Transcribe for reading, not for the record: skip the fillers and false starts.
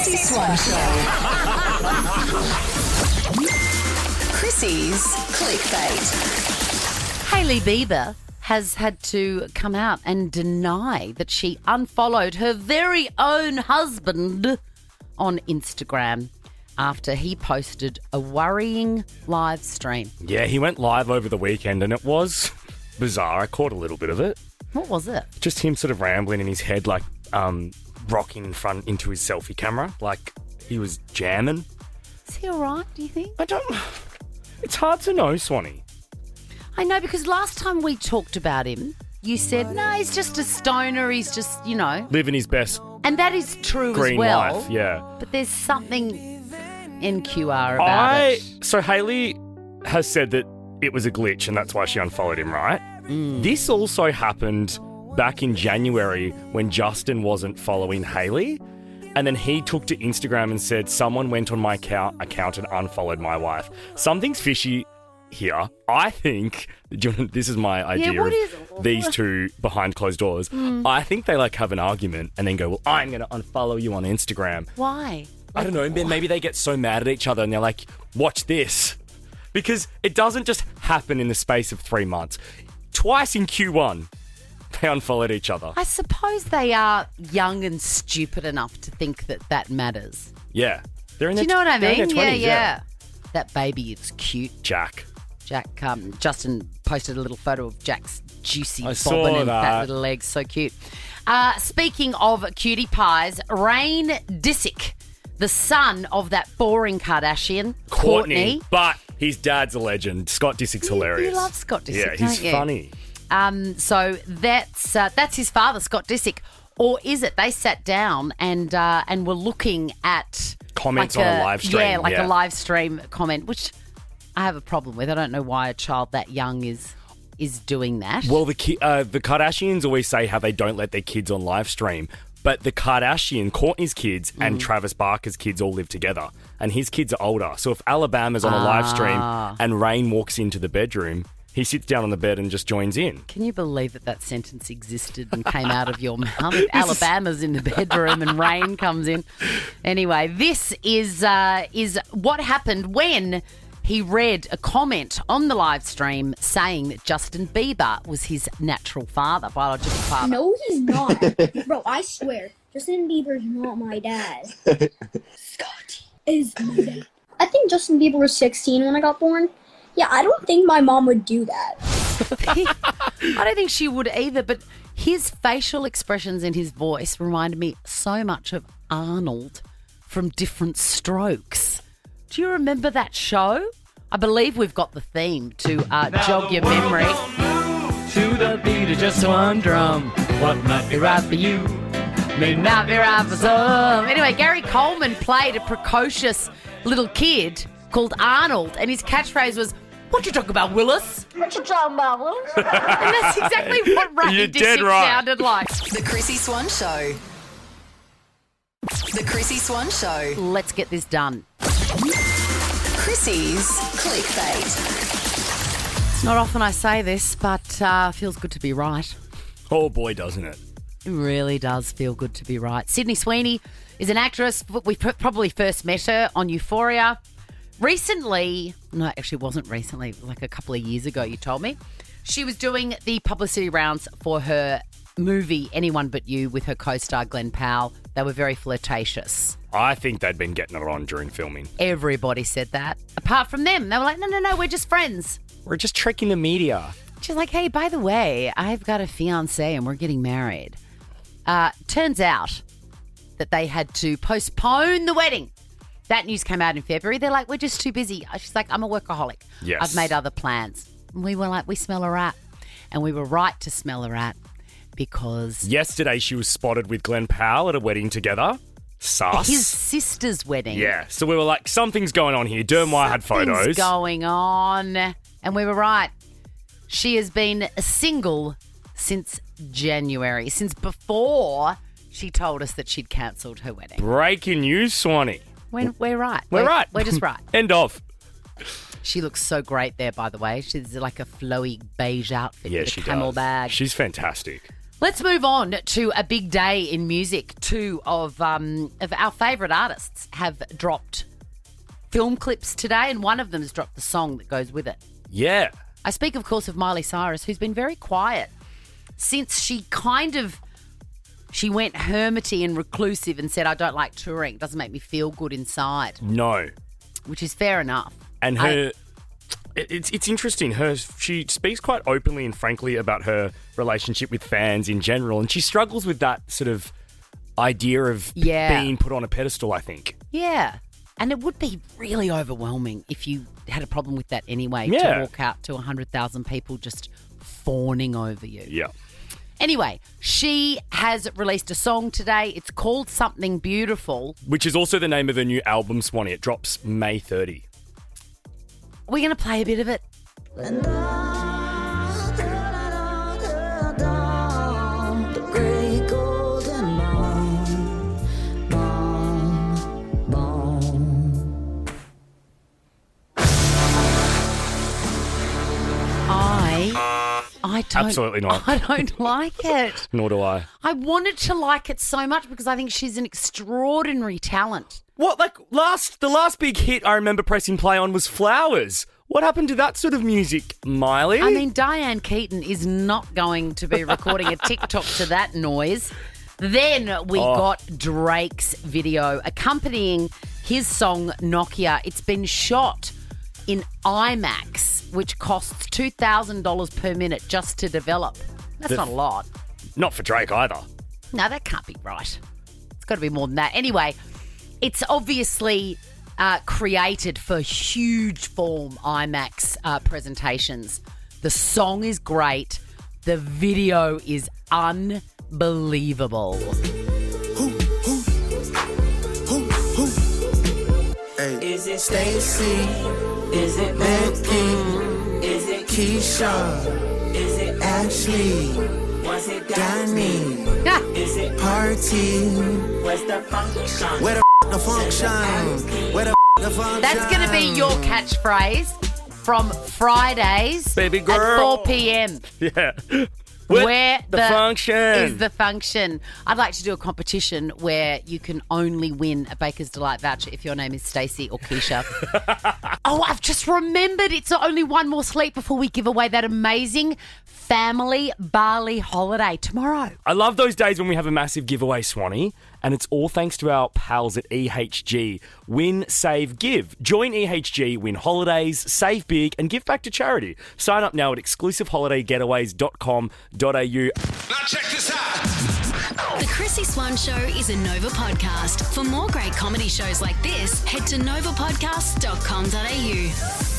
Chrissy Swan Show. Chrissy's Clickbait. Hailey Bieber has had to come out and deny that she unfollowed her very own husband on Instagram after he posted a worrying live stream. Yeah, he went live over the weekend and it was bizarre. I caught a little bit of it. What was it? Just him sort of rambling in his head, like rocking in front into his selfie camera, like he was jamming. Is he all right, do you think? It's hard to know, Swanee. I know, because last time we talked about him, you said, no, he's just a stoner. He's just, Living his best And that is true green as well. life, yeah. But there's something NQR about it. So Hailey has said that it was a glitch and that's why she unfollowed him, right? This also happened back in January when Justin wasn't following Hailey. And then he took to Instagram and said, someone went on my account and unfollowed my wife. Something's fishy here. I think, this is my idea of these two behind closed doors. I think they have an argument and then go, well, I'm going to unfollow you on Instagram. Why? I don't know. Maybe they get so mad at each other and they're like, watch this. Because it doesn't just happen in the space of 3 months. Twice in Q1, they unfollowed each other. I suppose they are young and stupid enough to think that that matters. Yeah. They're in Do you know what I they're in mean? their 20s, Yeah. That baby is cute. Jack. Justin posted a little photo of Jack's juicy I bobbin saw and fat that. little legs. So cute. Speaking of cutie pies, Rain Disick, the son of that boring Kardashian, Kourtney. But his dad's a legend. Scott Disick's hilarious. You love Scott Disick, Yeah, he's don't you? funny. So that's his father, Scott Disick. Or is it? They sat down and were looking at Comments on a live stream. Yeah, a live stream comment, which I have a problem with. I don't know why a child that young is doing that. Well, the Kardashians always say how they don't let their kids on live stream. But the Kourtney's kids and Travis Barker's kids all live together. And his kids are older. So if Alabama's on a live stream and Rain walks into the bedroom, he sits down on the bed and just joins in. Can you believe that sentence existed and came out of your mouth? Alabama's in the bedroom and Rain comes in. Anyway, this is what happened when he read a comment on the live stream saying that Justin Bieber was his natural father, biological father. No, he's not. Bro, I swear, Justin Bieber's not my dad. Scotty is my dad. I think Justin Bieber was 16 when I got born. Yeah, I don't think my mom would do that. I don't think she would either, but his facial expressions and his voice reminded me so much of Arnold from Different Strokes. Do you remember that show? I believe we've got the theme to jog your memory. To the beat of just one drum. What might be right for you may not be right for some. Anyway, Gary Coleman played a precocious little kid called Arnold, and his catchphrase was, "What you talking about, Willis?" What you talking about, Willis? And that's exactly what Ray You're dead Disick right. sounded like. The Chrissy Swan Show. The Chrissy Swan Show. Let's get this done. Chrissy's Clickbait. It's not often I say this, but feels good to be right. Oh, boy, doesn't it? It really does feel good to be right. Sydney Sweeney is an actress. We probably first met her on Euphoria. Recently, no, actually it wasn't recently, like a couple of years ago, you told me. She was doing the publicity rounds for her movie, Anyone But You, with her co-star Glenn Powell. They were very flirtatious. I think they'd been getting it on during filming. Everybody said that. Apart from them. They were like, no, we're just friends. We're just tricking the media. She's like, hey, by the way, I've got a fiancé and we're getting married. Turns out that they had to postpone the wedding. That news came out in February. They're like, we're just too busy. She's like, I'm a workaholic. Yes. I've made other plans. And we were like, we smell a rat. And we were right to smell a rat because... Yesterday, she was spotted with Glenn Powell at a wedding together. Sus. His sister's wedding. Yeah. So we were like, something's going on here. Dermoy had photos. Something's going on. And we were right. She has been single since January, since before she told us that she'd cancelled her wedding. Breaking news, Swanee. We're right. We're right. We're just right. End of. She looks so great there, by the way. She's like a flowy beige outfit Yeah, with she a camel does. bag. She's fantastic. Let's move on to a big day in music. Two of our favourite artists have dropped film clips today, and one of them has dropped the song that goes with it. Yeah. I speak, of course, of Miley Cyrus, who's been very quiet since she went hermity and reclusive and said, I don't like touring. It doesn't make me feel good inside. No. Which is fair enough. And it's interesting. She speaks quite openly and frankly about her relationship with fans in general, and she struggles with that sort of idea of being put on a pedestal, I think. Yeah. And it would be really overwhelming if you had a problem with that anyway, Yeah. to walk out to 100,000 people just fawning over you. Yeah. Anyway, she has released a song today. It's called Something Beautiful. Which is also the name of her new album, Swanee. It drops May 30. We're going to play a bit of it. I don't. Absolutely not. I don't like it. Nor do I. I wanted to like it so much because I think she's an extraordinary talent. What, like, the last big hit I remember pressing play on was Flowers. What happened to that sort of music, Miley? I mean, Diane Keaton is not going to be recording a TikTok to that noise. Then we got Drake's video accompanying his song Nokia. It's been shot in IMAX, which costs $2,000 per minute just to develop. That's not a lot. Not for Drake either. No, that can't be right. It's got to be more than that. Anyway, it's obviously created for huge form IMAX presentations. The song is great. The video is unbelievable. Hey. Is it Stacy? Is it Becky? Is it Keisha? Is it Ashley? Was it Danny? Yeah. Is it Party? Where's the function? Where the function? Where the function? That's going to be your catchphrase from Fridays Baby at girl. 4 p.m. Yeah. Where the function is the function. I'd like to do a competition where you can only win a Baker's Delight voucher if your name is Stacey or Keisha. Oh, I've just remembered it's only one more sleep before we give away that amazing family Bali holiday tomorrow. I love those days when we have a massive giveaway, Swanee, and it's all thanks to our pals at EHG. Win, save, give. Join EHG, win holidays, save big, and give back to charity. Sign up now at exclusiveholidayGetaways.com.au. Now check this out. The Chrissy Swan Show is a Nova podcast. For more great comedy shows like this, head to novapodcast.com.au.